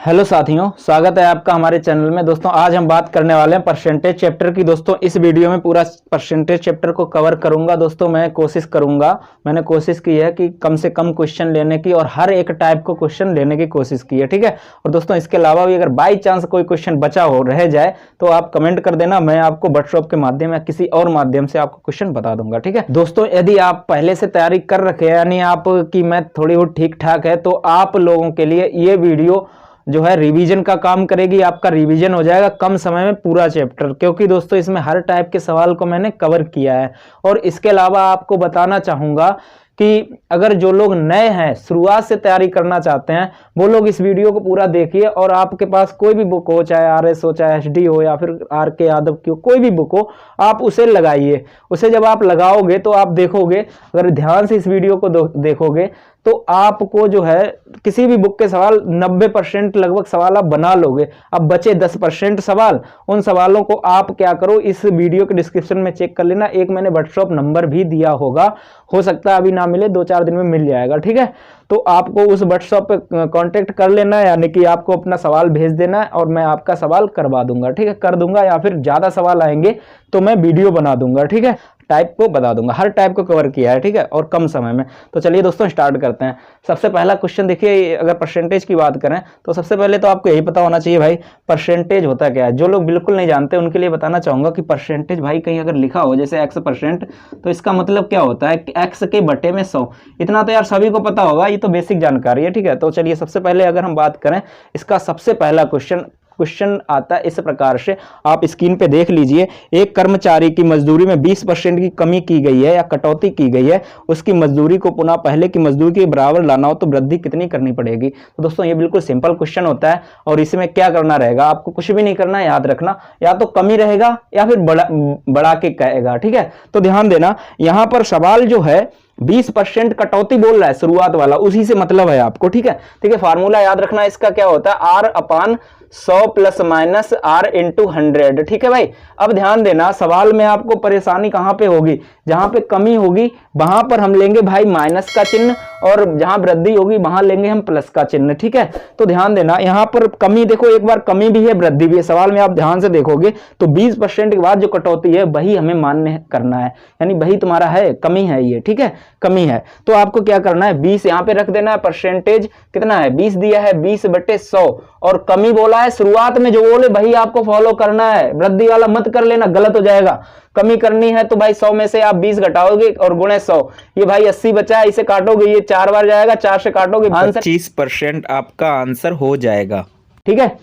Hello साथियों, स्वागत है आपका हमारे चैनल में। दोस्तों आज हम बात करने वाले हैं परसेंटेज चैप्टर की। दोस्तों इस वीडियो में पूरा परसेंटेज चैप्टर को कवर करूंगा। दोस्तों मैंने कोशिश की है कि कम से कम क्वेश्चन लेने की और हर एक टाइप को क्वेश्चन लेने की कोशिश की है, ठीक है। और दोस्तों इसके अलावा भी अगर बाई चांस कोई क्वेश्चन बचा हो रह जाए तो आप कमेंट कर देना, मैं आपको व्हाट्सएप के माध्यम या किसी और माध्यम से आपको क्वेश्चन बता दूंगा, ठीक है। दोस्तों यदि आप पहले से तैयारी कर रखे हैं, यानी आपकी मैथ थोड़ी बहुत ठीक ठाक है, तो आप लोगों के लिए ये वीडियो जो है रिवीजन का काम करेगी। आपका रिवीजन हो जाएगा कम समय में पूरा चैप्टर, क्योंकि दोस्तों इसमें हर टाइप के सवाल को मैंने कवर किया है। और इसके अलावा आपको बताना चाहूंगा कि अगर जो लोग नए हैं, शुरुआत से तैयारी करना चाहते हैं, वो लोग इस वीडियो को पूरा देखिए। और आपके पास कोई भी बुक हो, चाहे आरएस हो, चाहे एचडी हो, या फिर आर के यादव की हो, कोई भी बुक हो, आप उसे लगाइए। उसे जब आप लगाओगे तो आप देखोगे, अगर ध्यान से इस वीडियो को देखोगे तो आपको जो है किसी भी बुक के सवाल 90% लगभग सवाल आप बना लोगे। अब बचे 10% सवाल, उन सवालों को आप क्या करो, इस वीडियो के डिस्क्रिप्शन में चेक कर लेना। एक मैंने व्हाट्सएप नंबर भी दिया होगा, हो सकता है अभी ना मिले, 2-4 दिन में मिल जाएगा, ठीक है। तो आपको उस व्हाट्सएप पे कांटेक्ट कर लेना है, यानी कि आपको अपना सवाल भेज देना है और मैं आपका सवाल करवा दूंगा, ठीक है, कर दूंगा। या फिर ज्यादा सवाल आएंगे तो मैं वीडियो बना दूंगा, ठीक है, टाइप को बता दूंगा। हर टाइप को कवर किया है, ठीक है, और कम समय में। तो चलिए दोस्तों स्टार्ट करते हैं। सबसे पहला क्वेश्चन देखिए, अगर परसेंटेज की बात करें तो सबसे पहले तो आपको यही पता होना चाहिए भाई परसेंटेज होता क्या है। जो लोग बिल्कुल नहीं जानते उनके लिए बताना चाहूंगा कि परसेंटेज भाई कहीं अगर लिखा हो जैसे x%, तो इसका मतलब क्या होता है कि x के बटे में 100। इतना तो यार सभी को पता होगा, ये तो बेसिक जानकारी है, ठीक है। तो चलिए सबसे पहले अगर हम बात करें इसका सबसे पहला क्वेश्चन आता है इस प्रकार से, आप स्क्रीन पे देख लीजिए। एक कर्मचारी की मजदूरी में 20% की कमी की गई है या कटौती की गई है, उसकी मजदूरी को पुनः पहले की मजदूरी के बराबर लाना हो तो वृद्धि कितनी करनी पड़ेगी। तो दोस्तों ये बिल्कुल सिंपल क्वेश्चन होता है और इसमें क्या करना रहेगा, आपको कुछ भी नहीं करना है, याद रखना, या तो कमी रहेगा या फिर बढ़ा के कहेगा, ठीक है। तो ध्यान देना, यहां पर सवाल जो है 20% कटौती बोल रहा है, शुरुआत वाला, उसी से मतलब है आपको, ठीक है। ठीक है, फार्मूला याद रखना इसका क्या होता है, R/100 plus minus R into 100, ठीक है भाई। अब ध्यान देना, सवाल में आपको परेशानी कहां पे होगी, जहां पे कमी होगी वहां पर हम लेंगे भाई माइनस का चिन्ह, और जहां वृद्धि होगी वहां लेंगे हम प्लस का चिन्ह, ठीक है। तो ध्यान देना, यहां पर कमी देखो, एक बार कमी भी है वृद्धि भी है, सवाल में आप ध्यान से देखोगे तो 20% के बाद जो कटौती है वही हमें मान्य करना है, यानी वही तुम्हारा है, कमी है ये, ठीक है, कमी है। तो आपको क्या करना है, 20 यहां पे रख देना है। परसेंटेज कितना है, 20 दिया है, 20/100, और कमी बोला है, शुरुआत में जो बोले वही आपको फॉलो करना है, वृद्धि वाला मत कर लेना, गलत हो जाएगा। कमी करनी है तो भाई 100 में से आप 20 घटाओगे और गुणे 100, ये भाई 80 बचा है, इसे काटोगे, ये 4 बार जाएगा, 4 से काटोगे, 25% आपका आंसर हो जाएगा, ठीक है।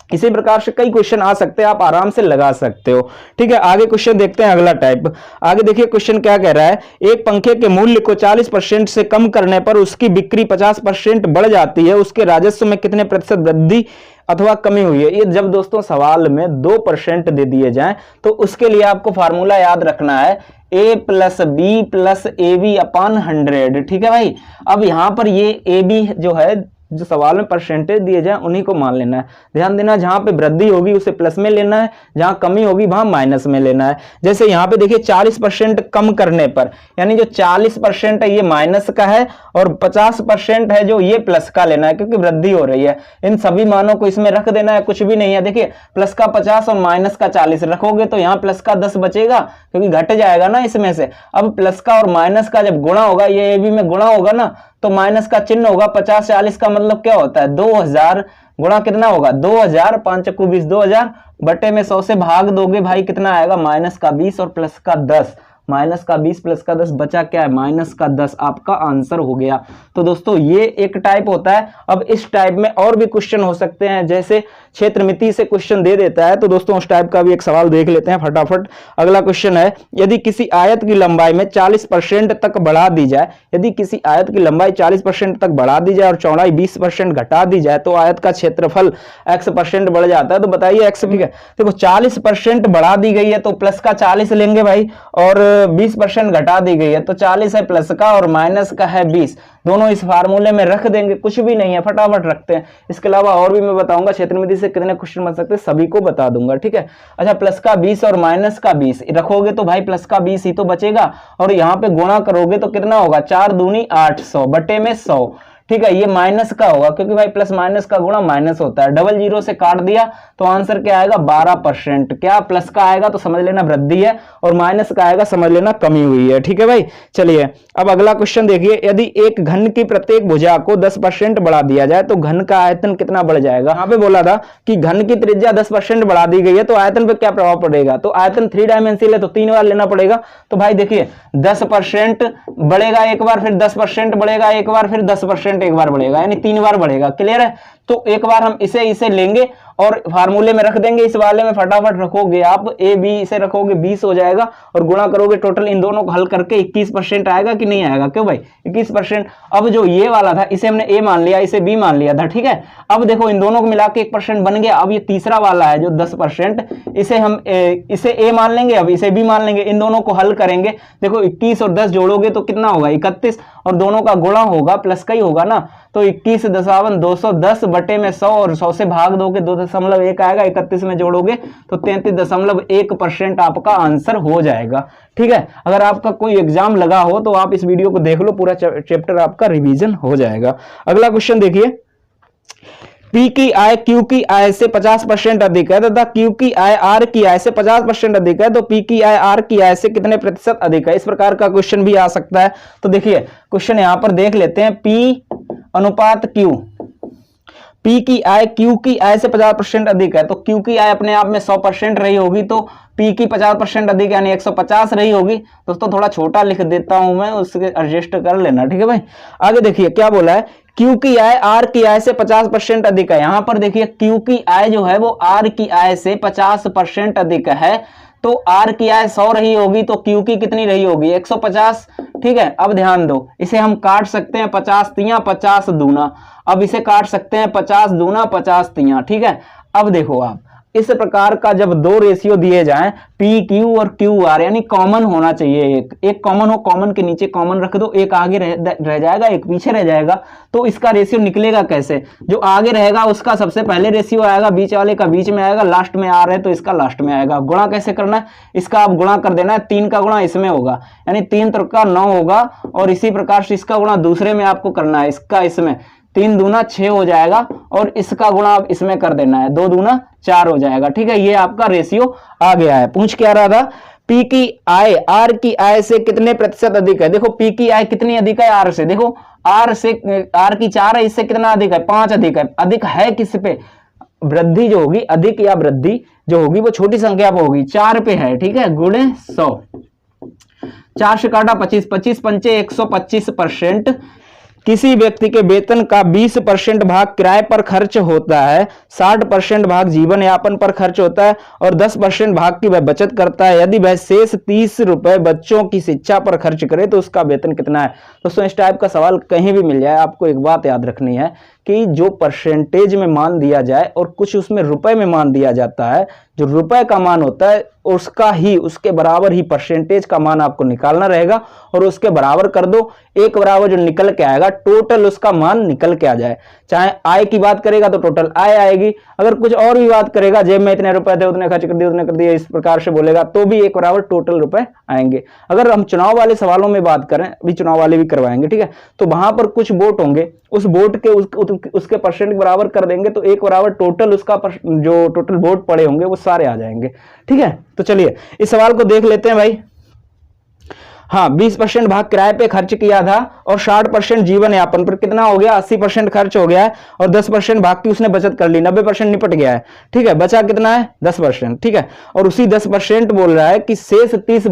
इसी प्रकार से कई क्वेश्चन आ सकते हैं, आप आराम से लगा सकते हो, ठीक है। आगे क्वेश्चन देखते हैं, अगला टाइप। आगे देखिए क्वेश्चन क्या कह रहा है, एक पंखे के मूल्य को 40% से कम करने पर उसकी बिक्री 50% बढ़ जाती है, उसके राजस्व में कितने प्रतिशत वृद्धि अथवा कमी हुई है। ये जब दोस्तों सवाल में 2% दे दिए जाएं तो उसके लिए आपको फार्मूला याद रखना है, A + B + AB/100, ठीक है भाई। अब यहां पर ये AB जो है, जो सवाल में परसेंटेज दिए जाए उन्हीं को मान लेना है। ध्यान देना, जहां पे वृद्धि होगी उसे प्लस में लेना है, जहां कमी होगी वहां माइनस में लेना है। जैसे यहां पे देखिए 40% कम करने पर, यानी जो 40% है ये माइनस का है और 50% है जो ये प्लस का लेना है, क्योंकि वृद्धि हो रही है। इन सभी मानों को इसमें रख देना है, कुछ भी नहीं है। देखिए प्लस का 50 और माइनस का 40 रखोगे तो यहाँ प्लस का 10 बचेगा, क्योंकि घट जाएगा ना इसमें से। अब प्लस का और माइनस का जब गुणा होगा, ये AB में गुणा होगा ना, तो माइनस का चिन्ह होगा। 50-40 का मतलब क्या होता है, 2000 गुणा कितना होगा, 2000, 5 × 20, 2000 बटे में 100 से भाग दोगे भाई, कितना आएगा, माइनस का 20 और प्लस का 10, माइनस का 20 प्लस का 10 बचा क्या है, माइनस का 10, आपका आंसर हो गया। तो दोस्तों ये एक टाइप होता है। अब इस टाइप में और भी क्वेश्चन हो सकते हैं, जैसे क्षेत्रमिति से क्वेश्चन दे देता है, तो दोस्तों उस टाइप का भी एक सवाल देख लेते हैं फटाफट। अगला क्वेश्चन है, यदि किसी आयत की लंबाई में 40% तक बढ़ा दी जाए, यदि किसी आयत की लंबाई 40% तक बढ़ा दी जाए और चौड़ाई 20% घटा दी जाए तो आयत का क्षेत्रफल x% बढ़ जाता है। तो बताइए x, ठीक है। देखो 40% बढ़ा दी गई है तो प्लस का 40 लेंगे भाई, और 20% घटा दी गई है तो 40 है प्लस का और माइनस का है 20, दोनों इस फार्मूले में रख देंगे, कुछ भी नहीं है, फटाफट रखते हैं। इसके अलावा और भी मैं बताऊंगा क्षेत्रमिति से कितने क्वेश्चन बन सकते हैं, सभी को बता दूंगा, ठीक है। अच्छा, प्लस का 20 और माइनस का 20 रखोगे तो भाई प्लस का 20 ही तो बचेगा, और यहाँ पे गुणा करोगे तो कितना होगा, 4 दूनी 800 बटे में 100, ठीक है, ये माइनस का होगा क्योंकि भाई प्लस माइनस का गुणा माइनस होता है। डबल जीरो से काट दिया तो आंसर क्या आएगा 12%। क्या प्लस का आएगा तो समझ लेना वृद्धि है और माइनस का आएगा समझ लेना कमी हुई है। ठीक है भाई, चलिए अब अगला क्वेश्चन देखिए, यदि एक घन की प्रत्येक भुजा को 10% बढ़ा दिया जाए तो घन का आयतन कितना बढ़ जाएगा। यहाँ पे बोला था कि घन की त्रिज्या 10% बढ़ा दी गई है तो आयतन पे क्या प्रभाव पड़ेगा, तो आयतन 3 डायमेंशनल है तो 3 बार लेना पड़ेगा। तो भाई देखिए 10% बढ़ेगा एक बार, फिर 10% बढ़ेगा एक बार, फिर 10% एक बार बढ़ेगा, यानी 3 बार बढ़ेगा। क्लियर है, तो एक बार हम इसे लेंगे और फार्मूले में रख देंगे। इस वाले में फटाफट रखोगे आप ए बी, इसे रखोगे 20 हो जाएगा और गुणा करोगे टोटल इन दोनों को हल करके 21% आएगा कि नहीं आएगा, क्यों भाई 21%। अब जो ये वाला था इसे हमने ए मान लिया, इसे बी मान लिया था। ठीक है, अब देखो इन दोनों को मिला के 1% बन गया। अब ये तीसरा वाला है जो 10%, इसे हम इसे ए मान लेंगे, अब इसे बी मान लेंगे, इन दोनों को हल करेंगे। देखो 21 और 10 जोड़ोगे तो कितना होगा 31 और दोनों का गुणा होगा प्लस का ही होगा ना, तो 21 दशावन 210 बटे में 100 और 100 से भाग दोगे 2.1 आएगा, 31 में जोड़ोगे तो 33.1% आपका आंसर हो जाएगा। ठीक है, अगर आपका कोई एग्जाम लगा हो तो आप इस वीडियो को देख लो, पूरा चैप्टर आपका रिवीजन हो जाएगा। अगला क्वेश्चन देखिए, P की आय Q की आय से 50% अधिक है तथा Q की आय R की आय से 50% अधिक है तो P की आय R की आय से कितने प्रतिशत अधिक है। इस प्रकार का क्वेश्चन भी आ सकता है। तो देखिए क्वेश्चन यहां पर देख लेते हैं, P अनुपात Q, P की आय Q की आय से 50% अधिक है तो Q की आय अपने आप में 100% रही होगी तो P की 50% अधिक यानी 150 रही होगी। दोस्तों थोड़ा छोटा लिख देता हूं मैं, उसके एडजस्ट कर लेना। ठीक है भाई, आगे देखिए क्या बोला है, Q की आय R की आय से 50% अधिक है। यहां पर देखिए Q की आय जो है वो R की आय से 50% अधिक है तो R की आय 100 रही होगी तो Q की कितनी रही होगी 150। ठीक है, अब ध्यान दो, इसे हम काट सकते हैं 50 तियां 50 दूना, अब इसे काट सकते हैं 50 दूना 50 तियां। ठीक है, अब देखो आप इस प्रकार का जब दो रेशियो दिए जाएं पी क्यू और क्यू आर, यानी कॉमन होना चाहिए, एक कॉमन हो, कॉमन के नीचे कॉमन रख दो, एक आगे रह जाएगा एक पीछे रह जाएगा, तो इसका रेशियो निकलेगा कैसे, जो आगे रहेगा उसका सबसे पहले रेशियो आएगा, बीच वाले का बीच में आएगा, लास्ट में आ रहा है तो इसका लास्ट में आएगा। गुणा कैसे करना है, इसका आप गुणा कर देना है, 3 का गुणा इसमें होगा यानी 3 त्रिका 9 होगा और इसी प्रकार से इसका गुणा दूसरे में आपको करना है, इसका इसमें 3 दूना 6 हो जाएगा और इसका गुणा आप इसमें कर देना है, 2 दूना 4 हो जाएगा। ठीक है, ये आपका रेशियो आ गया है। पूछ क्या रहा था, पी की आय आर की आय से कितने प्रतिशत अधिक है। देखो पी की आय कितनी अधिक है आर से, देखो आर से, आर की 4 है, इससे कितना अधिक है 5 अधिक है। अधिक है किस पे, वृद्धि जो होगी, अधिक या वृद्धि जो होगी वो छोटी संख्या पे होगी, 4 पे है। ठीक है, गुणे 100, 4 से काटा 25, 25 पंचे 125%। किसी व्यक्ति के वेतन का 20% भाग किराए पर खर्च होता है, 60% भाग जीवन यापन पर खर्च होता है और 10% भाग की वह बचत करता है। यदि वह शेष 30 रुपए बच्चों की शिक्षा पर खर्च करे तो उसका वेतन कितना है। दोस्तों इस टाइप का सवाल कहीं भी मिल जाए, आपको एक बात याद रखनी है कि जो परसेंटेज में मान दिया जाए और कुछ उसमें रुपए में मान दिया जाता है, जो रुपए का मान होता है उसका ही, उसके बराबर ही परसेंटेज का मान आपको निकालना रहेगा और उसके बराबर कर दो, एक बराबर जो निकल के आएगा टोटल उसका मान निकल के आ जाए। चाहे आय की बात करेगा तो टोटल आय आएगी, अगर कुछ और भी बात करेगा, जेब में इतने रुपए थे उतने खर्च कर दिए उतने कर दिए, इस प्रकार से बोलेगा तो भी एक बराबर टोटल रुपए आएंगे। अगर हम चुनाव वाले सवालों में बात करें, अभी चुनाव वाले भी करवाएंगे, ठीक है, तो वहां पर कुछ वोट होंगे, उस वोट के उसके परसेंट बराबर कर देंगे तो एक बराबर टोटल उसका जो टोटल वोट पड़े होंगे वो सारे आ जाएंगे। ठीक है, तो चलिए इस सवाल को देख लेते हैं भाई। हाँ, 20% भाग किराए पे खर्च किया था और 60% जीवन यापन पर, कितना हो गया 80% खर्च हो गया है और 10% भाग की उसने बचत कर ली, 90% निपट गया है। ठीक है, बचा कितना है 10%। ठीक है, और उसी 10% बोल रहा है कि शेष 30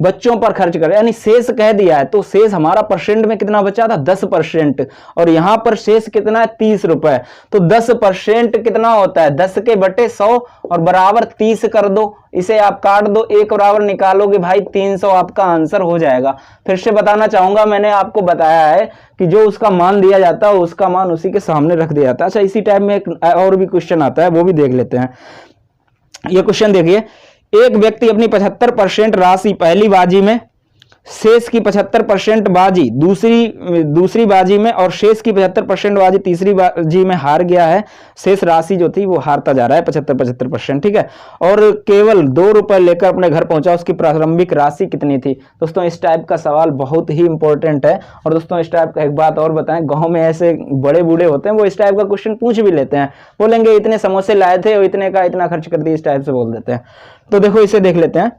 बच्चों पर खर्च करे, यानी शेष कह दिया है तो शेष हमारा परसेंट में कितना बचा था 10% और यहां पर शेष कितना है 30 रुपए, तो 10% कितना होता है 10 के बटे 100 और बराबर 30 कर दो, इसे आप काट दो, एक बराबर निकालोगे भाई 300 आपका आंसर हो जाएगा। फिर से बताना चाहूंगा, मैंने आपको बताया है कि जो उसका मान दिया जाता है उसका मान उसी के सामने रख दिया जाता है। अच्छा, इसी टाइप में एक और भी क्वेश्चन आता है, वो भी देख लेते हैं। ये क्वेश्चन देखिए, एक व्यक्ति अपनी 75% राशि पहली बाजी में शेष की 75% बाजी दूसरी बाजी में और शेष की 75% बाजी तीसरी बाजी में हार गया है। शेष राशि जो थी वो हारता जा रहा है 75%, ठीक है। और केवल 2 रुपए लेकर अपने घर पहुंचा, उसकी प्रारंभिक राशि कितनी थी। दोस्तों इस टाइप का सवाल बहुत ही इंपॉर्टेंट है। और दोस्तों इस टाइप का एक बात और बताएं, गांव में ऐसे बड़े बूढ़े होते हैं वो इस टाइप का क्वेश्चन पूछ भी लेते हैं, बोलेंगे इतने समोसे लाए थे और इतने का इतना खर्च कर दिया, इस टाइप से बोल देते हैं। तो देखो इसे देख लेते हैं।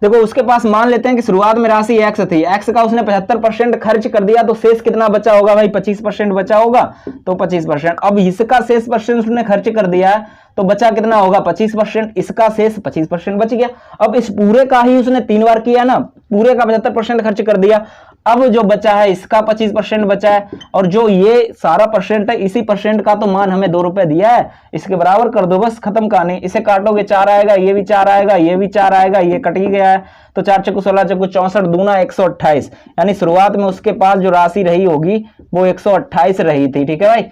देखो उसके पास मान लेते हैं कि शुरुआत में राशि x थी, x का उसने 75% खर्च कर दिया, तो शेष कितना बचा होगा भाई, 25% बचा होगा, तो 25%। अब इसका शेष परसेंट उसने खर्च कर दिया है, तो बचा कितना होगा 25%, इसका शेष 25% बच गया। अब इस पूरे का ही उसने 3 बार किया ना, पूरे का 75% खर्च कर दिया, अब जो बचा है इसका 25% बचा है, और जो ये सारा परसेंट है इसी परसेंट का तो मान हमें 2 रुपए दिया है, इसके बराबर कर दो, बस खत्म कहानी। इसे काटोगे 4 आएगा, ये भी 4 आएगा, ये भी 4 आएगा, ये कट ही गया है, तो 4 चक्कू 16 चक्कू 64 दूना 128, यानी शुरुआत में उसके पास जो राशि रही होगी वो 128 रही थी, ठीक है भाई।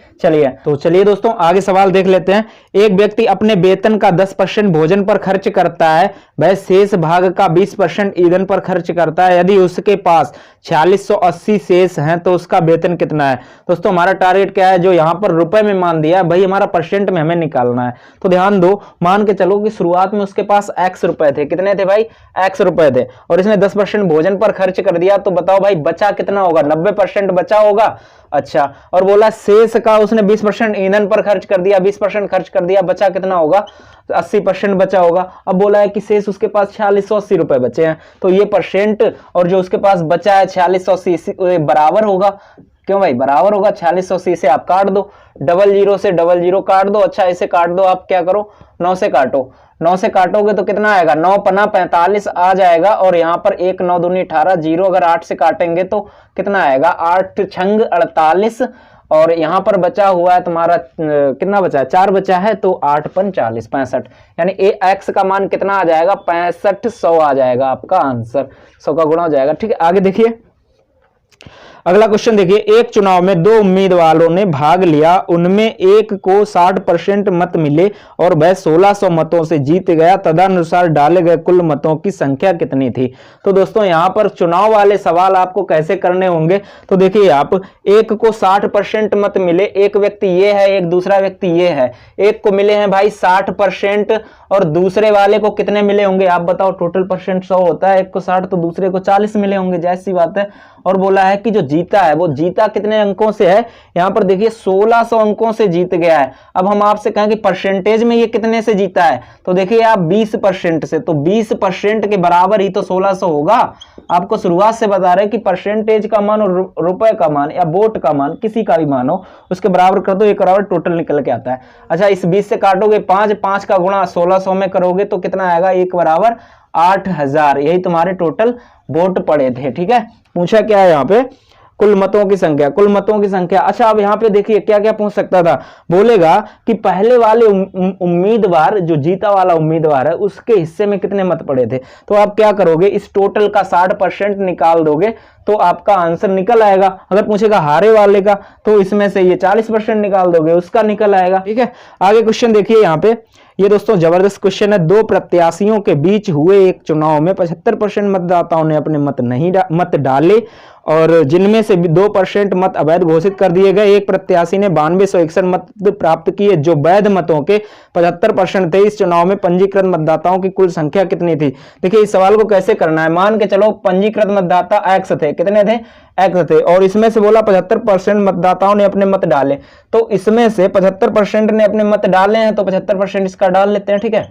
चलिए दोस्तों आगे सवाल देख लेते हैं। एक व्यक्ति अपने वेतन का 10% भोजन पर खर्च करता है, वह शेष भाग का 20% ईंधन पर खर्च करता है। यदि उसके पास 4680 शेष हैं तो उसका वेतन कितना है। दोस्तों हमारा टारगेट क्या है, जो यहाँ पर रुपए में मान दिया है भाई, हमारा परसेंट में हमें निकालना है। तो ध्यान दो, मान के चलो कि शुरुआत में उसके पास x रुपए थे, कितने थे भाई, x रुपए थे, और इसने 10% भोजन पर खर्च कर दिया, तो बताओ भाई बचा कितना होगा, 90% बचा होगा। अच्छा, और बोला शेष का उसने 20% ईंधन पर खर्च कर दिया, 20% खर्च कर दिया, बचा कितना होगा, 80% बचा होगा। अब बोला है कि शेष उसके पास 4680 रुपए बचे हैं, तो ये परसेंट और जो उसके पास बचा है 4680 बराबर होगा। क्यों भाई, बराबर होगा 4680 से आप काट दो, 00 से 00 काट दो। अच्छा इसे काट दो, आप क्या करो 9 से काटो, 9 से काटोगे तो कितना आएगा, 9 पन्ना 45 आ जाएगा, और यहाँ पर 1 9 दूनी 18, 0 अगर 8 से काटेंगे तो कितना आएगा, 8 छंग 48, और यहाँ पर बचा हुआ है तुम्हारा कितना बचा है, 4 बचा है, तो 8 पन 40 65, यानी x का मान कितना आ जाएगा, 6500 आ जाएगा आपका आंसर, 100 का गुणा हो जाएगा। ठीक है, आगे देखिए अगला क्वेश्चन देखिए। एक चुनाव में 2 उम्मीदवारों ने भाग लिया, उनमें एक को 60% मत मिले और वह 1600 मतों से जीत गया, तदनुसार डाले गए कुल मतों की संख्या कितनी थी। तो दोस्तों यहाँ पर चुनाव वाले सवाल आपको कैसे करने होंगे, तो देखिए आप, एक को 60% मत मिले, एक व्यक्ति ये है, एक दूसरा व्यक्ति ये है, एक को मिले हैं भाई 60% और दूसरे वाले को कितने मिले होंगे आप बताओ, टोटल परसेंट 100 होता है, एक को 60 तो दूसरे को 40 मिले होंगे, जैसी बात है। और बोला है कि जो जीता है वो जीता कितने अंकों से है, यहां पर देखिए 1600 अंकों से जीत गया है। अब हम आपसे कहें कि परसेंटेज में ये कितने से जीता है, तो देखिए आप 20% से, तो 20% के बराबर ही तो 1600 होगा। आपको शुरुआत से बता रहे कि परसेंटेज का मान और रुपए का मान या वोट का मान किसी का भी मान हो उसके बराबर कर दो, एक बराबर टोटल निकल के आता है। अच्छा इस 20 से काटोगे 5, 5 का गुणा 1600 में करोगे तो कितना आएगा, एक बराबर 8000, यही तुम्हारे टोटल वोट पड़े थे। ठीक है, पूछा क्या है यहाँ पे, कुल मतों की संख्या, कुल मतों की संख्या। अच्छा अब यहाँ पे देखिए क्या क्या पूछ सकता था, बोलेगा कि पहले वाले उम्मीदवार, जो जीता वाला उम्मीदवार है उसके हिस्से में कितने मत पड़े थे। तो आप क्या करोगे, इस टोटल का 60% निकाल दोगे तो आपका आंसर निकल आएगा। अगर पूछेगा हारे वाले का तो इसमें से ये 40% निकाल दोगे, उसका निकल आएगा। ठीक है, आगे क्वेश्चन देखिए यहाँ पे, ये दोस्तों जबरदस्त क्वेश्चन है। 2 प्रत्याशियों के बीच हुए एक चुनाव में 75% मतदाताओं ने अपने मत डाले और जिनमें से 2% मत अवैध घोषित कर दिए गए। एक प्रत्याशी ने 9261 मत प्राप्त किए जो वैध मतों के 75% थे। इस चुनाव में पंजीकृत मतदाताओं की कुल संख्या कितनी थी। देखिए इस सवाल को कैसे करना है, मान के चलो पंजीकृत मतदाता x थे, कितने थे, x थे, और इसमें से बोला 75% मतदाताओं ने अपने मत डाले, तो इसमें से 75% ने अपने मत डाले हैं तो 75% इसका डाल लेते हैं। ठीक है,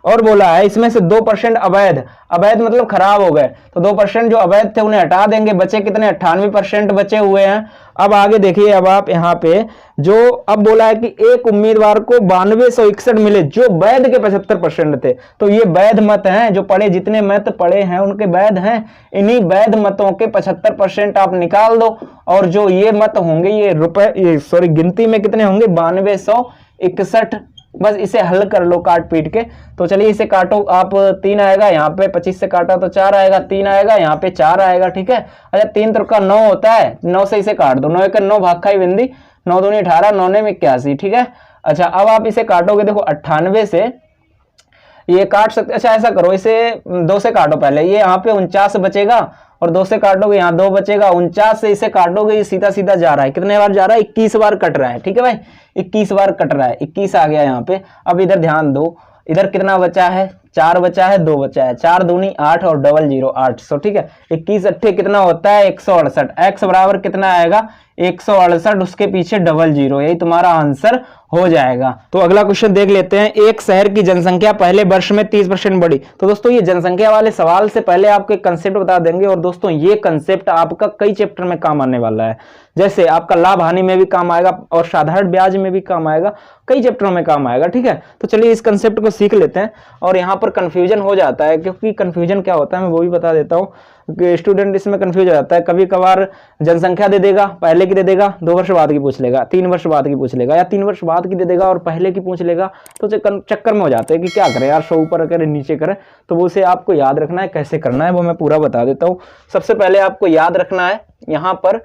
और बोला है इसमें से 2% अवैध, अवैध मतलब खराब हो गए, तो 2% जो अवैध थे उन्हें हटा देंगे, बचे कितने 98% बचे हुए हैं। अब आगे देखिए, अब आप यहाँ पे जो अब बोला है कि एक उम्मीदवार को 9261 मिले जो वैध के 75% थे, तो ये वैध मत हैं, जो पड़े, जितने मत पड़े हैं उनके वैध हैं। इन्हीं वैध मतों के 75% आप निकाल दो, और जो ये मत होंगे ये गिनती में कितने होंगे, 9261। बस इसे हल कर लो काट पीट के। तो चलिए इसे काटो आप, 3 आएगा यहाँ पे, 25 से काटा तो 4 आएगा, 3 आएगा यहाँ पे, 4 आएगा। ठीक है, अच्छा 3 3 9 होता है, 9 से इसे काट दो, 9 1 9 भाग खाई बिंदी, 9 दूनी 18, 9 ने 81। ठीक है, अच्छा अब आप इसे काटोगे, देखो 98 से ये काट सकते, अच्छा ऐसा करो, इसे 2 से काटो पहले, ये यहाँ पे 49 बचेगा और 2 से काटोगे यहाँ 2 बचेगा, 49 से इसे काटोगे, ये सीधा सीधा जा रहा है, कितने बार जा रहा है, 21 बार कट रहा है। ठीक है भाई, 21 बार कट रहा है, 21 आ गया यहाँ पे। अब इधर ध्यान दो, इधर कितना बचा है, 4 बचा है, 2 बचा है, 4 दूनी 8 और डबल 0 800। ठीक है, 21 अट्ठे कितना होता है 168, x बराबर कितना आएगा 168, उसके पीछे डबल 0, यही तुम्हारा आंसर हो जाएगा। तो अगला क्वेश्चन देख लेते हैं, एक शहर की जनसंख्या पहले वर्ष में 30% बढ़ी। तो दोस्तों ये जनसंख्या वाले सवाल से पहले आपको एक कंसेप्ट बता देंगे, और दोस्तों ये कंसेप्ट आपका कई चैप्टर में काम आने वाला है, जैसे आपका लाभ हानि में भी काम आएगा और साधारण ब्याज में भी काम आएगा, कई चैप्टरों में काम आएगा। ठीक है, तो चलिए इस कंसेप्ट को सीख लेते हैं। और यहाँ पर कंफ्यूजन हो जाता है, क्योंकि कंफ्यूजन क्या होता है मैं वो भी बता देता हूँ, स्टूडेंट इसमें कंफ्यूज हो जाता है। कभी कभार जनसंख्या दे देगा, पहले की दे देगा, 2 वर्ष बाद की पूछ लेगा, 3 वर्ष बाद की पूछ लेगा, या 3 वर्ष बाद की दे देगा और पहले की पूछ लेगा, तो चक्कर में हो जाते हैं कि क्या करें यार, 100 ऊपर करें नीचे करें। तो वो उसे आपको याद रखना है, कैसे करना है वो मैं पूरा बता देता हूँ। सबसे पहले आपको याद रखना है, यहाँ पर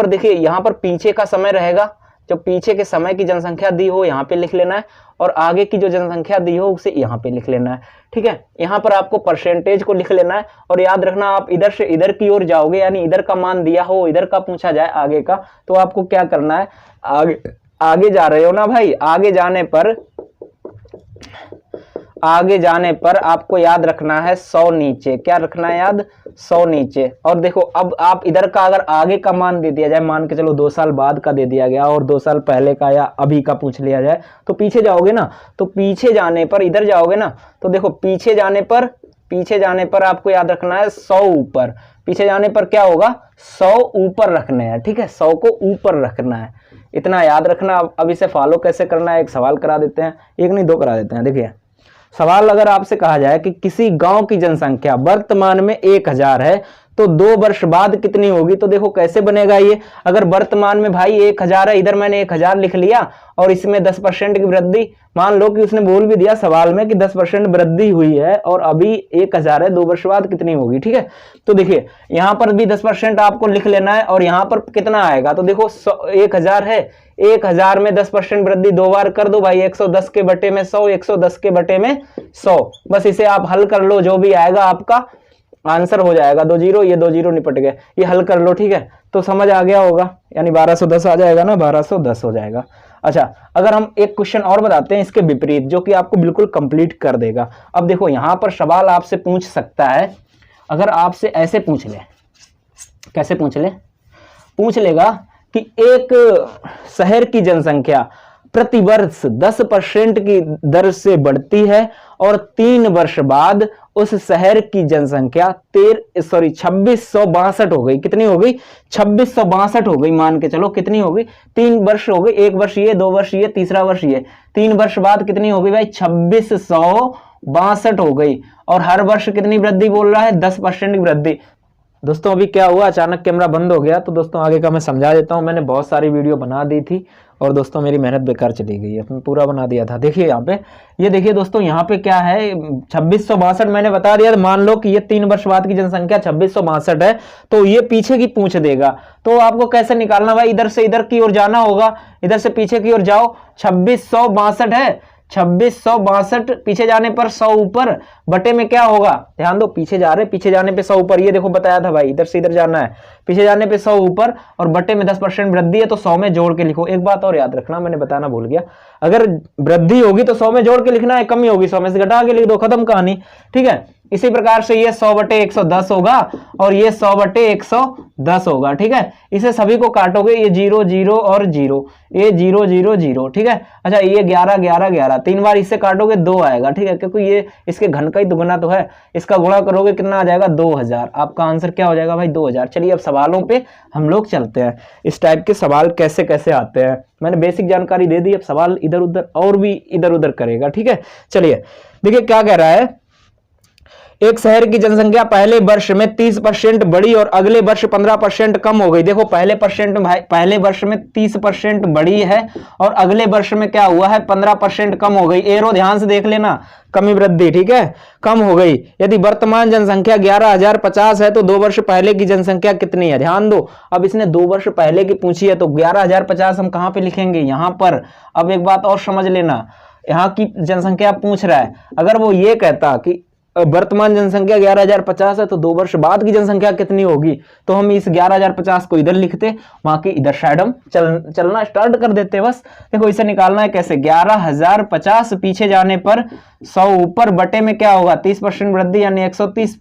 देखिए, यहाँ पर पीछे का समय रहेगा, जो पीछे के समय की जनसंख्या दी हो यहाँ पे लिख लेना है, और आगे की जो जनसंख्या दी हो उसे यहाँ पे लिख लेना है। ठीक है, यहाँ पर आपको परसेंटेज को लिख लेना है, और याद रखना आप इधर से इधर की ओर जाओगे, यानी इधर का मान दिया हो, इधर का पूछा जाए आगे का, तो आपको क्या करना है, आगे जा रहे हो ना भाई, आगे जाने पर आपको याद रखना है 100 नीचे, क्या रखना है याद, 100 नीचे। और देखो अब आप इधर का अगर आगे का मान दे दिया जाए, मान के चलो 2 साल बाद का दे दिया गया और 2 साल पहले का या अभी का पूछ लिया जाए, तो पीछे जाओगे ना, तो पीछे जाने पर इधर जाओगे ना, तो देखो पीछे जाने पर आपको याद रखना है 100 ऊपर, पीछे जाने पर क्या होगा 100 ऊपर रखने हैं। ठीक है, 100 को ऊपर रखना है, इतना याद रखना। अब इसे फॉलो कैसे करना है, एक सवाल करा देते हैं, एक नहीं 2 करा देते हैं। देखिए सवाल, अगर आपसे कहा जाए कि किसी गांव की जनसंख्या वर्तमान में 1000 है, तो 2 वर्ष बाद कितनी होगी, तो देखो कैसे बनेगा ये। अगर वर्तमान में भाई 1000 है, इधर मैंने 1000 लिख लिया और इसमें 10% की वृद्धि, मान लो कि उसने बोल भी दिया सवाल में कि 10% वृद्धि हुई है और अभी 1000 है, 2 वर्ष बाद कितनी होगी। ठीक है, तो देखिए यहाँ पर भी 10% आपको लिख लेना है, और यहाँ पर कितना आएगा, तो देखो 1000 है, 1000 में 10% वृद्धि 2 बार कर दो भाई, 110 के बटे में 100, 110 के बटे में 100, बस इसे आप हल कर लो, जो भी आएगा आपका आंसर हो जाएगा। 2 0, ये 2 0 निपट गए, ये हल कर लो। ठीक है, तो समझ आ गया होगा, यानी 1210 आ जाएगा ना, 1210 हो जाएगा। अच्छा, अगर हम एक क्वेश्चन और बताते हैं इसके विपरीत, जो कि आपको बिल्कुल कंप्लीट कर देगा। अब देखो यहाँ पर सवाल आपसे पूछ सकता है, अगर आपसे ऐसे पूछ ले, कैसे पूछ लेगा कि एक शहर की जनसंख्या प्रतिवर्ष 10% की दर से बढ़ती है और 3 वर्ष बाद उस शहर की जनसंख्या 2662 हो गई। कितनी हो गई, 2662 हो गई, मान के चलो कितनी हो गई, 3 वर्ष हो गई, 1 वर्ष ये, 2 वर्ष ये, तीसरा वर्ष ये, 3 वर्ष बाद कितनी हो गई भाई 2662 हो गई। और हर वर्ष कितनी वृद्धि बोल रहा है, 10% की वृद्धि। दोस्तों अभी क्या हुआ, अचानक कैमरा बंद हो गया, तो दोस्तों आगे का मैं समझा देता हूं। मैंने बहुत सारी वीडियो बना दी थी और दोस्तों मेरी मेहनत बेकार चली गई है, मैं पूरा बना दिया था। देखिए यहाँ पे, ये देखिए दोस्तों, यहाँ पे क्या है 2662 मैंने बता दिया। मान लो कि ये 3 वर्ष बाद की जनसंख्या 2662 है, तो ये पीछे की पूछ देगा, तो आपको कैसे निकालना भाई, इधर से इधर की ओर जाना होगा, इधर से पीछे की ओर जाओ, 2662 है, 2662 पीछे जाने पर 100 ऊपर, बटे में क्या होगा, ध्यान दो, पीछे जा रहे, पीछे जाने पे 100 ऊपर, ये देखो बताया था भाई, इधर से इधर जाना है, पीछे जाने पे 100 ऊपर और बटे में 10% वृद्धि है, तो 100 में जोड़ के लिखो। एक बात और याद रखना, मैंने बताना भूल गया, अगर वृद्धि होगी तो 100 में जोड़ के लिखना है, कमी होगी 100 में से घटा के लिख दो, खत्म कहानी। ठीक है, इसी प्रकार से ये 100/110 होगा और ये 100/110 होगा। ठीक है, इसे सभी को काटोगे, ये 0 0 और 0, ये 0 0 0। ठीक है, अच्छा ये 11 11 11, 3 बार इससे काटोगे 2 आएगा। ठीक है, क्योंकि ये इसके घन का ही दुगुना तो है, इसका गुणा करोगे कितना आ जाएगा 2000। आपका आंसर क्या हो जाएगा भाई 2000। चलिए अब सवालों पे हम लोग चलते हैं, इस टाइप के सवाल कैसे कैसे आते हैं। मैंने बेसिक जानकारी दे दी, अब सवाल इधर उधर और भी इधर उधर करेगा। ठीक है, चलिए देखिए क्या कह रहा है, एक शहर की जनसंख्या पहले वर्ष में 30% बढ़ी और अगले वर्ष 15% कम हो गई। देखो पहले वर्ष में 30% बढ़ी है और अगले वर्ष में क्या हुआ है 15% कम हो गई। एरो ध्यान से देख लेना, कमी वृद्धि, ठीक है, कम हो गई। यदि वर्तमान जनसंख्या 11050 है तो 2 वर्ष पहले की जनसंख्या कितनी है। ध्यान दो, अब इसने 2 वर्ष पहले की पूछी है तो 11050 हम कहां पे लिखेंगे, यहां पर। अब एक बात और समझ लेना, यहाँ की जनसंख्या पूछ रहा है, अगर वो ये कहता कि वर्तमान जनसंख्या 11,050 है तो 2 वर्ष बाद की जनसंख्या कितनी होगी, तो हम इस 11,050 को इधर लिखते, वहां की इधर साइड हम चलना स्टार्ट कर देते। बस देखो इसे निकालना है कैसे, 11,050 पीछे जाने पर 100 ऊपर बटे में क्या होगा 30% वृद्धि यानी 130।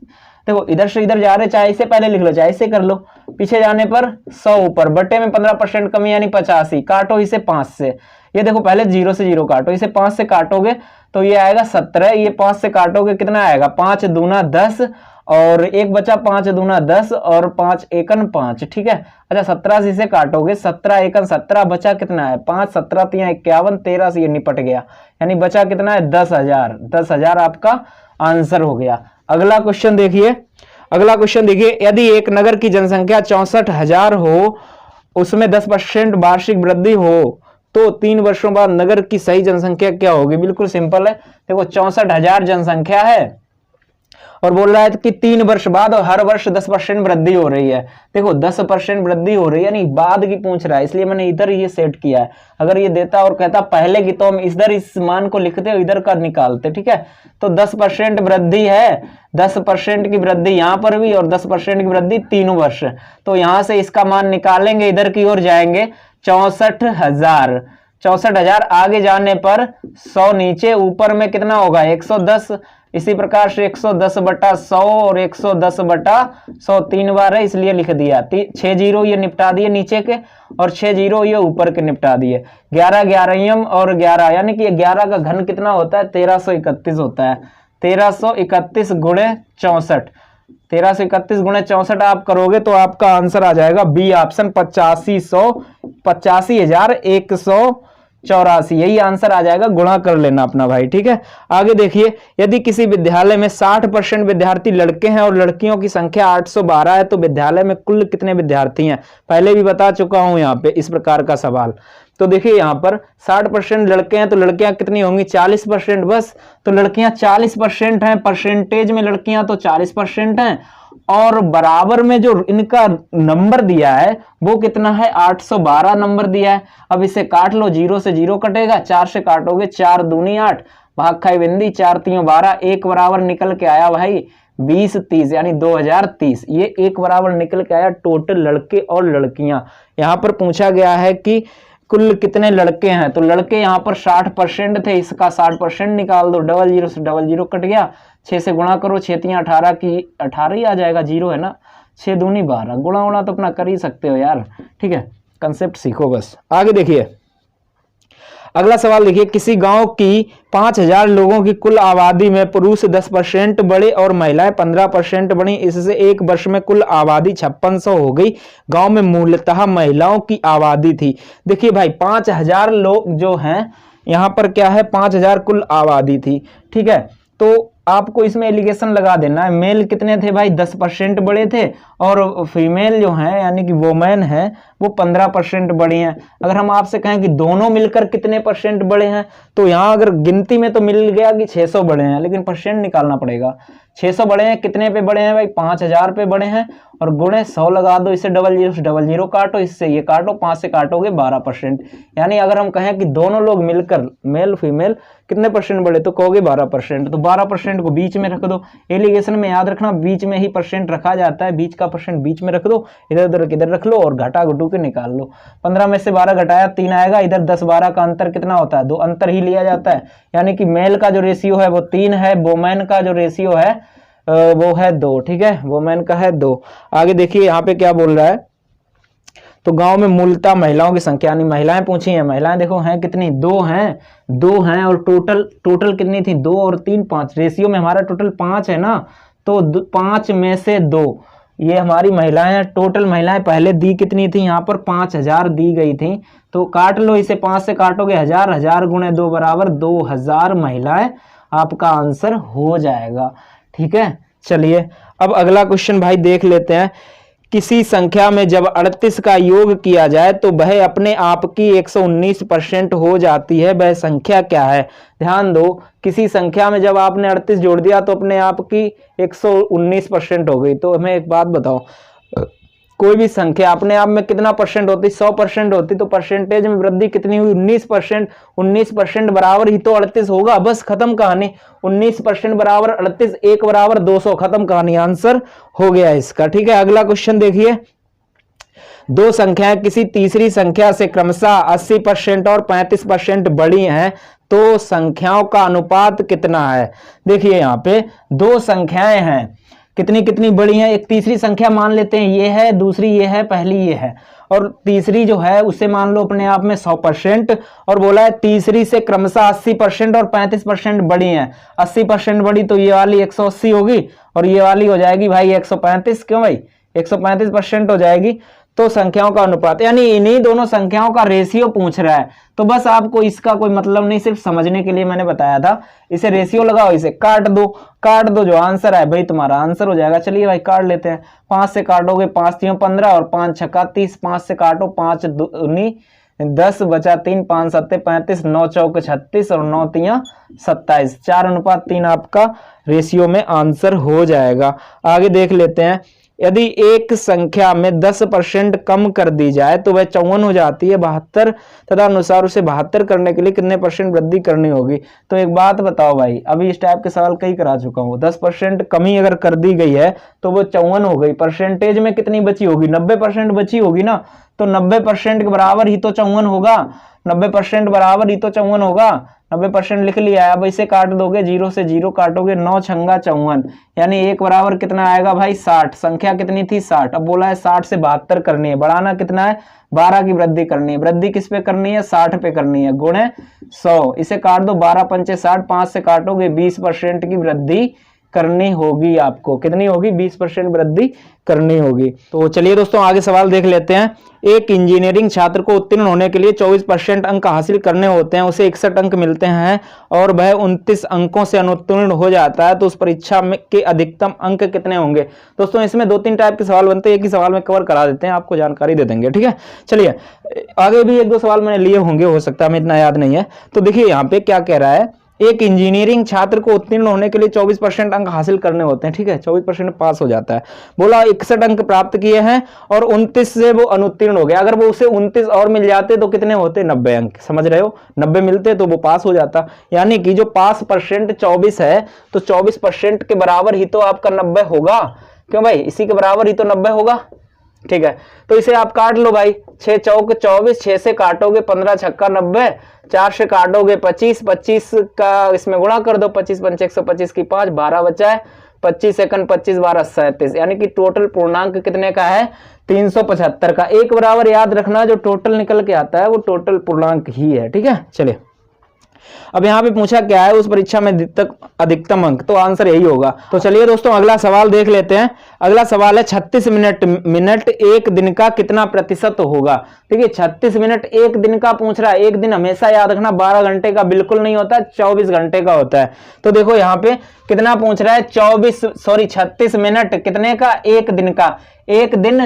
देखो इधर से इधर जा रहे, चाहे इसे पहले लिख लो चाहे इसे कर लो, पीछे जाने पर 100 ऊपर बटे में 15% कमी यानी 85, काटो इसे 5 से। ये देखो पहले 0 से 0 काटो, इसे 5 से काटोगे तो ये आएगा 17, ये 5 से काटोगे कितना आएगा 5 दूना 10 और एक बचा 5 दूना 10 और 5 एकन 5, ठीक है। अच्छा 17 से इसे काटोगे, 17 एकन 17 बचा कितना है 5, 17 तिया 51, 13 से ये निपट गया यानी बचा कितना है 10,000। 10,000 आपका आंसर हो गया। अगला क्वेश्चन देखिए, अगला क्वेश्चन देखिए, यदि एक नगर की जनसंख्या 64,000 हो, उसमें 10% वार्षिक वृद्धि हो तो 3 वर्षों बाद नगर की सही जनसंख्या क्या होगी। बिल्कुल सिंपल है, देखो 64,000 जनसंख्या है और बोल रहा है कि 3 वर्ष बाद और हर वर्ष 10% वृद्धि हो रही है। देखो 10% वृद्धि हो रही है यानी बाद की पूछ रहा है, इसलिए मैंने इधर ये सेट किया है। अगर ये देता और कहता पहले की तो हम इधर इस मान को लिखते और इधर का निकालते, ठीक है। तो 10% वृद्धि है, 10% की वृद्धि यहाँ पर भी और 10% की वृद्धि 3 वर्ष, तो यहां से इसका मान निकालेंगे, इधर की ओर जाएंगे 64,000। 64,000 आगे जाने पर 100 नीचे, ऊपर में कितना होगा 110। इसी प्रकार से 110 बटा 100 और 110 बटा 100 3 बार है इसलिए लिख दिया। 6 जीरो ये निपटा दिए नीचे के और 6 जीरो ये ऊपर के निपटा दिए। 11 ग्यारहम और 11 यानी कि 11 का घन कितना होता है 1331 होता है। 1331 गुणे 64, 1331 गुणे 64 आप करोगे तो आपका आंसर आ जाएगा बी ऑप्शन 85,184, यही आंसर आ जाएगा। गुणा कर लेना अपना भाई, ठीक है। आगे देखिए, यदि किसी विद्यालय में 60% विद्यार्थी लड़के हैं और लड़कियों की संख्या 812 है तो विद्यालय में कुल कितने विद्यार्थी हैं। पहले भी बता चुका हूं यहाँ पे इस प्रकार का सवाल। तो देखिए यहाँ पर 60% लड़के हैं तो लड़कियां कितनी होंगी 40%, बस। तो लड़कियां 40% हैं, परसेंटेज में लड़कियां तो 40% हैं और बराबर में जो इनका नंबर दिया है वो कितना है 812 नंबर दिया है। अब इसे काट लो, 0 से 0 कटेगा, 4 से काटोगे 4 दूनी 8, भाग खाई बिंदी 4 3 12, एक बराबर निकल के आया भाई 20 30 यानी 2030। ये एक बराबर निकल के आया टोटल लड़के और लड़कियां। यहां पर पूछा गया है कि कुल कितने लड़के हैं, तो लड़के यहाँ पर 60% थे, इसका 60% निकाल दो, 00 से 00 कट गया, 6 से गुणा करो, 6 3 18 की 18 ही आ जाएगा, 0 है ना, 6 दूनी 12, गुणा उड़ा तो अपना कर ही सकते हो यार, ठीक है। कंसेप्ट सीखो बस। आगे देखिए, अगला सवाल देखिए, किसी गांव की 5,000 लोगों की कुल आबादी में पुरुष 10% बढ़े और महिलाएं 15% बढ़ी, इससे एक वर्ष में कुल आबादी 5600 हो गई। गांव में मूलतः महिलाओं की आबादी थी। देखिए भाई 5,000 लोग जो हैं यहाँ पर क्या है 5,000 कुल आबादी थी, ठीक है। तो आपको इसमें एलिगेशन लगा देना है, मेल कितने थे भाई 10% बड़े थे और फीमेल जो है यानी कि वोमेन है वो 15% बड़ी हैं। अगर हम आपसे कहें कि दोनों मिलकर कितने परसेंट बड़े हैं तो यहाँ अगर गिनती में तो मिल गया कि 600 बड़े हैं, लेकिन परसेंट निकालना पड़ेगा। 600 बड़े हैं, कितने पे बड़े हैं भाई 5,000 पे बड़े हैं और गुणे 100 लगा दो, इससे 00 से 00 काटो, इससे ये काटो, 5 से काटोगे 12%। यानी अगर हम कहें कि दोनों लोग मिलकर मेल फीमेल कितने परसेंट बड़े तो कहोगे 12%। तो 12% को बीच में रख दो, एलिगेशन में याद रखना बीच में ही परसेंट रखा जाता है, बीच का परसेंट बीच में रख दो, इधर उधर किधर रख लो और घटा घटू के निकाल लो। 15 में से 12 घटाया 3 आएगा, इधर 10-12 का अंतर कितना होता है 2, अंतर ही लिया जाता है। यानी कि मेल का जो रेशियो है वो 3 है, वोमेन का जो रेशियो है वो है 2, ठीक है, वोमेन का है 2। आगे देखिए यहाँ पे क्या बोल रहा है, तो गांव में मूलतः महिलाओं की संख्या यानी महिलाएं पूछी हैं, महिलाएं देखो हैं कितनी 2 हैं और टोटल कितनी थी 2 और 3 5, रेशियो में हमारा टोटल 5 है ना, तो 5 में से 2 ये हमारी महिलाएं हैं। टोटल महिलाएं पहले दी कितनी थी यहाँ पर 5,000 दी गई थी, तो काट लो इसे, 5 से काटोगे 1000, 1000 गुणे 2 बराबर 2000 महिलाएं, आपका आंसर हो जाएगा, ठीक है। चलिए अब अगला क्वेश्चन भाई देख लेते हैं। किसी संख्या में जब 38 का योग किया जाए तो वह अपने आप की 119% हो जाती है, वह संख्या क्या है। ध्यान दो, किसी संख्या में जब आपने 38 जोड़ दिया तो अपने आप की 119% हो गई। तो हमें एक बात बताओ, कोई भी संख्या अपने आप में कितना परसेंट होती, 100% होती, तो परसेंटेज में वृद्धि कितनी हुई, 19%। 19% बराबर ही तो 38 होगा, बस खत्म कहानी। 19% बराबर 38, 1 बराबर 200, खत्म कहानी, आंसर हो गया इसका। ठीक है, अगला क्वेश्चन देखिए। दो संख्याएं किसी तीसरी संख्या से क्रमशः 80% और 35% बड़ी हैं, तो संख्याओं का अनुपात कितना है। देखिए यहाँ पे दो संख्याएं हैं, कितनी कितनी बड़ी हैं। एक तीसरी संख्या मान लेते हैं, ये है, दूसरी ये है, पहली ये है, और तीसरी जो है उसे मान लो अपने आप में 100%, और बोला है तीसरी से क्रमशः 80% और 35% बड़ी हैं। 80% बड़ी तो ये वाली 180 होगी, और ये वाली हो जाएगी भाई 135। क्यों भाई, 135% हो जाएगी। तो संख्याओं का अनुपात, यानी इन्हीं दोनों संख्याओं का रेशियो पूछ रहा है। तो बस आपको इसका कोई मतलब नहीं, सिर्फ समझने के लिए मैंने बताया था। इसे रेशियो लगाओ, इसे काट दो, काट दो, जो आंसर है भाई तुम्हारा आंसर हो जाएगा। चलिए भाई काट लेते हैं। 5 से काटोगे 5 3 15 और 5 6 30। 5 से काटो 5 दूनी 10 बचा 3, 5 7 35, 9 चौक 36 और 9 3 27। 4:3 आपका रेशियो में आंसर हो जाएगा। आगे देख लेते हैं। यदि एक संख्या में 10% कम कर दी जाए तो वह 54 हो जाती है। 72 तथा अनुसार उसे 72 करने के लिए कितने % वृद्धि करनी होगी। तो एक बात बताओ भाई, अभी इस टाइप के सवाल कई करा चुका हूँ। 10% कमी अगर कर दी गई है तो वो 54 हो गई। परसेंटेज में कितनी बची होगी, 90% बची होगी ना। तो 90% के बराबर ही तो 54 होगा। 90% बराबर ही तो 54 होगा। 90% लिख लिया है। अब इसे काट दोगे, 0 से 0 काटोगे, 9 छंगा 54, यानी 1 बराबर कितना आएगा भाई 60। संख्या कितनी थी 60। अब बोला है 60 से 72 करनी है। बढ़ाना कितना है, 12 की वृद्धि करनी है। वृद्धि किस पे करनी है, 60 पे करनी है, गुणे 100। इसे काट दो, 12 पंचे 60, 5 से काटोगे 20% की वृद्धि करनी होगी आपको। कितनी होगी, 20% वृद्धि करनी होगी। तो चलिए दोस्तों आगे सवाल देख लेते हैं। एक इंजीनियरिंग छात्र को उत्तीर्ण होने के लिए 24% अंक हासिल करने होते हैं, उसे 61 अंक मिलते हैं और वह 29 अंकों से अनुत्तीर्ण हो जाता है, तो उस परीक्षा में के अधिकतम अंक कितने होंगे। दोस्तों इसमें 2-3 टाइप के सवाल बनते हैं, एक ही सवाल में कवर करा देते हैं, आपको जानकारी दे देंगे। ठीक है, चलिए आगे भी 1-2 सवाल मैंने लिए होंगे, हो सकता है हमें इतना याद नहीं है। तो देखिए यहाँ पे क्या कह रहा है, एक इंजीनियरिंग छात्र को उत्तीर्ण होने के लिए 24% अंक हासिल करने होते हैं। ठीक है, 24% पास हो जाता है। बोला 61 अंक प्राप्त किए हैं और 29 से वो अनुत्तीर्ण हो गया। अगर वो उसे 29 और मिल जाते तो कितने होते, 90 अंक। समझ रहे हो, 90 मिलते तो वो पास हो जाता। यानी कि जो पास परसेंट 24 है, तो 24% के बराबर ही तो आपका 90 होगा। क्यों भाई, इसी के बराबर ही तो 90 होगा। ठीक है, तो इसे आप काट लो भाई। 6 चौक 24, 6 से काटोगे 15 छक्का 90, 4 से काटोगे 25, 25 का इसमें गुणा कर दो, 25 पंचे 125 की 5, 12 बचा है। 25 सेकंड 25 12 37, यानी कि टोटल पूर्णांक कितने का है, 375 का। एक बराबर याद रखना, जो टोटल निकल के आता है वो टोटल पूर्णांक ही है। ठीक है, चलिए अब यहाँ पे पूछा क्या है, उस परीक्षा में अधिकतम अंक, तो आंसर यही होगा। तो चलिए दोस्तों अगला सवाल देख लेते हैं। अगला सवाल है 36 मिनट एक दिन का कितना प्रतिशत होगा। देखिए 36 मिनट एक दिन का पूछ रहा है। एक दिन हमेशा याद रखना 12 घंटे का बिल्कुल नहीं होता, 24 घंटे का होता है। तो देखो यहाँ पे कितना पूछ रहा है, 36 मिनट कितने का, एक दिन का। एक दिन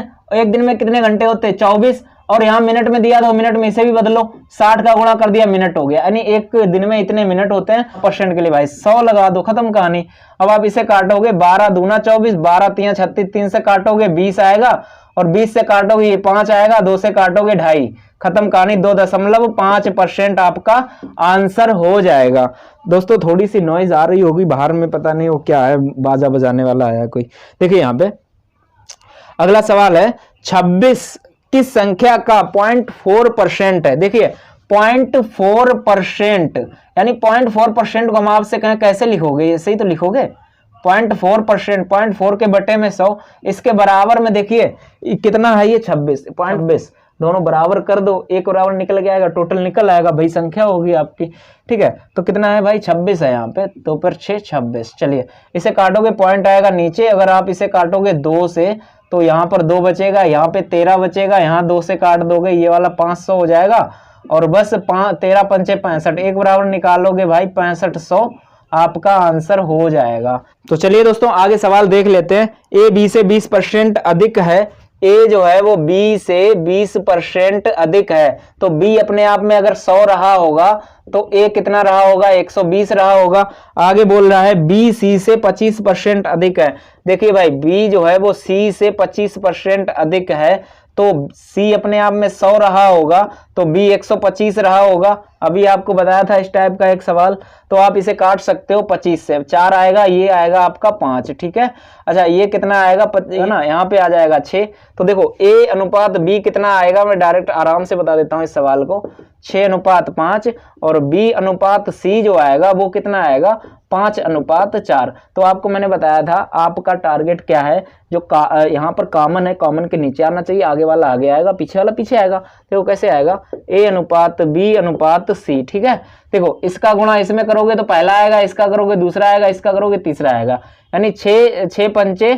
में कितने घंटे होते हैं, 24, और यहाँ मिनट में दिया, 2 मिनट में इसे भी बदलो, 60 का गुणा कर दिया, मिनट हो गया। यानी एक दिन में इतने मिनट होते हैं। परसेंट के लिए भाई 100 लगा दो, खत्म कहानी। अब आप इसे काटोगे, 12 दूना 24, 12 3 36, 3 से काटोगे 20 आएगा, और 20 से काटोगे ये 5 आएगा, 2 से काटोगे 2.5, खत्म कहानी। 2.5% आपका आंसर हो जाएगा। दोस्तों थोड़ी सी नॉइज आ रही होगी बाहर में, पता नहीं वो क्या है, बाजा बजाने वाला है कोई। देखिए यहाँ पे अगला सवाल है, 26 किस संख्या का 0.4% है। देखिए 0.4%, यानी 0.4% को हम आपसे कहें कैसे लिखोगे, ऐसे ही तो लिखोगे। 0.4%, 0.4 के बटे में 100, इसके बराबर में देखिए कितना है ये 26, दोनों बराबर कर दो, एक बराबर निकल के आएगा, टोटल निकल आएगा भाई, संख्या होगी आपकी। ठीक है, तो कितना है भाई 26 है यहाँ पे, तो फिर 6 26। चलिए इसे काटोगे, पॉइंट आएगा नीचे। अगर आप इसे काटोगे 2 से, तो यहाँ पर 2 बचेगा, यहाँ पे 13 बचेगा, यहाँ 2 से काट दोगे, ये वाला 500 हो जाएगा, और बस 13 पंचे 65, एक बराबर निकालोगे भाई 6500, आपका आंसर हो जाएगा। तो चलिए दोस्तों आगे सवाल देख लेते हैं। ए बी से 20% अधिक है, ए जो है वो बी से 20% अधिक है, तो बी अपने आप में अगर 100 रहा होगा तो ए कितना रहा होगा, 120 रहा होगा। आगे बोल रहा है बी सी से 25% अधिक है। देखिए भाई बी जो है वो सी से 25% अधिक है, तो C अपने आप में 100 रहा होगा तो B 125 रहा होगा। अभी आपको बताया था इस टाइप का एक सवाल, तो आप इसे काट सकते हो 25 से। 4 आएगा, ये आएगा आपका 5, ठीक है। अच्छा ये कितना आएगा, है ना, यहाँ पे आ जाएगा 6। तो देखो A अनुपात B कितना आएगा, मैं डायरेक्ट आराम से बता देता हूँ इस सवाल को, 6:5 और B अनुपात C जो आएगा वो कितना आएगा, 5:4। तो आपको मैंने बताया था आपका टारगेट क्या है, जो यहाँ पर कॉमन है, कॉमन के नीचे आना चाहिए, आगे वाला आगे आएगा, पीछे वाला पीछे आएगा। देखो कैसे आएगा, A अनुपात B अनुपात C, ठीक है। देखो इसका गुणा इसमें करोगे तो पहला आएगा, इसका करोगे दूसरा आएगा, इसका करोगे तीसरा आएगा, यानी 6 पंचे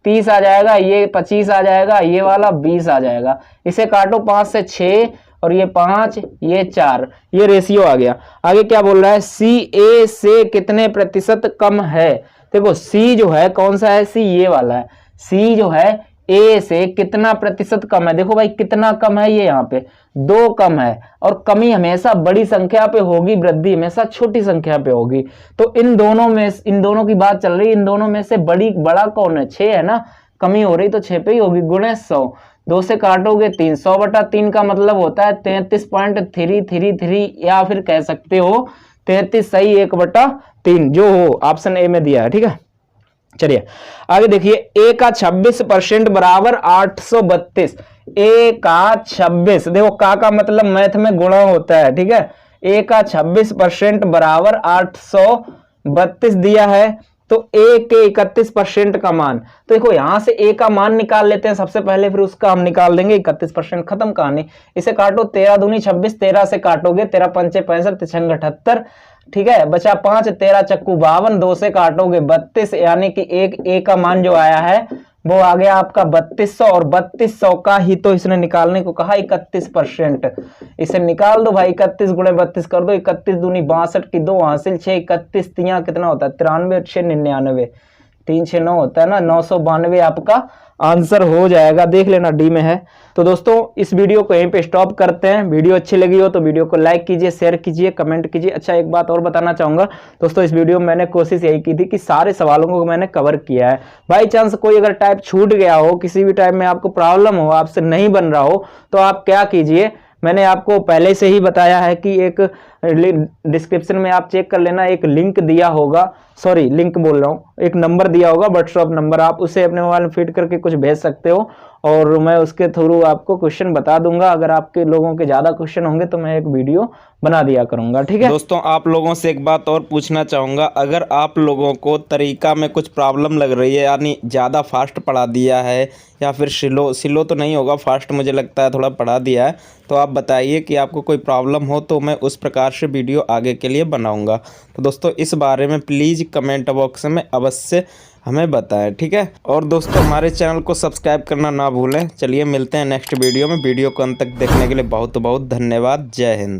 30 आ जाएगा, ये 25 आ जाएगा, ये वाला 20 आ जाएगा। इसे काटो 5 से 6 और ये 5 ये 4, ये रेशियो आ गया। आगे क्या बोल रहा है, सी ए से कितने प्रतिशत कम है। देखो सी जो है कौन सा है, सी ये वाला है। सी जो है ए से कितना प्रतिशत कम है, देखो भाई कितना कम है, ये यहाँ पे 2 कम है, और कमी हमेशा बड़ी संख्या पे होगी, वृद्धि हमेशा छोटी संख्या पे होगी। तो इन दोनों की बात चल रही है, इन दोनों में से बड़ा कौन है, 6 है ना, कमी हो रही तो 6 पे ही होगी, गुणे 100। 2 से काटोगे 3, 100/3 का मतलब होता है 33.333, या फिर कह सकते हो 33 सही 1/3, जो हो ऑप्शन ए में दिया है, ठीक है। चलिए आगे देखिए, ए का 26% बराबर 832। ए का 26, देखो का मतलब मैथ में गुणा होता है, ठीक है। ए का 26% बराबर 832 दिया है, तो ए के 31% का मान, तो देखो यहां से ए का मान निकाल लेते हैं सबसे पहले, फिर उसका हम निकाल देंगे 31%, खत्म कहानी। इसे काटो, 13 दूनी 26, 13 से काटोगे 13 पंचे 65, 3 78, ठीक है, बचा 5, 13 चक्कू 52, 2 से काटोगे 32, यानी कि एक ए का मान जो आया है वो आ गया आपका 3200, और 3200 का ही तो इसने निकालने को कहा 31%। इसे निकाल दो भाई, 31 गुणे 32 कर दो, 31 दूनी 62 की 2 हासिल 6, 31 तियां कितना होता है 93, 6 99, 3 6 9 होता है ना, 992 आपका आंसर हो जाएगा। देख लेना डी में है। तो दोस्तों इस वीडियो को यहीं पे स्टॉप करते हैं। वीडियो अच्छी लगी हो तो वीडियो को लाइक कीजिए, शेयर कीजिए, कमेंट कीजिए। अच्छा एक बात और बताना चाहूंगा दोस्तों, इस वीडियो में मैंने कोशिश यही की थी कि सारे सवालों को मैंने कवर किया है। बाई चांस कोई अगर टाइप छूट गया हो, किसी भी टाइप में आपको प्रॉब्लम हो, आपसे नहीं बन रहा हो, तो आप क्या कीजिए, मैंने आपको पहले से ही बताया है कि एक डिस्क्रिप्शन में आप चेक कर लेना, एक लिंक दिया होगा, सॉरी लिंक बोल रहा हूँ, एक नंबर दिया होगा व्हाट्सएप नंबर, आप उसे अपने मोबाइल में फीड करके कुछ भेज सकते हो, और मैं उसके थ्रू आपको क्वेश्चन बता दूंगा। अगर आपके लोगों के ज्यादा क्वेश्चन होंगे तो मैं एक वीडियो बना दिया करूंगा, ठीक है। दोस्तों आप लोगों से एक बात और पूछना चाहूंगा, अगर आप लोगों को तरीका में कुछ प्रॉब्लम लग रही है, यानी ज़्यादा फास्ट पढ़ा दिया है या फिर स्लो तो नहीं होगा, फास्ट मुझे लगता है थोड़ा पढ़ा दिया है, तो आप बताइए कि आपको कोई प्रॉब्लम हो तो मैं उस प्रकार से वीडियो आगे के लिए बनाऊंगा। तो दोस्तों इस बारे में प्लीज़ कमेंट बॉक्स में अवश्य हमें बताएं, ठीक है। और दोस्तों हमारे चैनल को सब्सक्राइब करना ना भूलें। चलिए मिलते हैं नेक्स्ट वीडियो में। वीडियो को अंत तक देखने के लिए बहुत बहुत धन्यवाद। जय हिंद।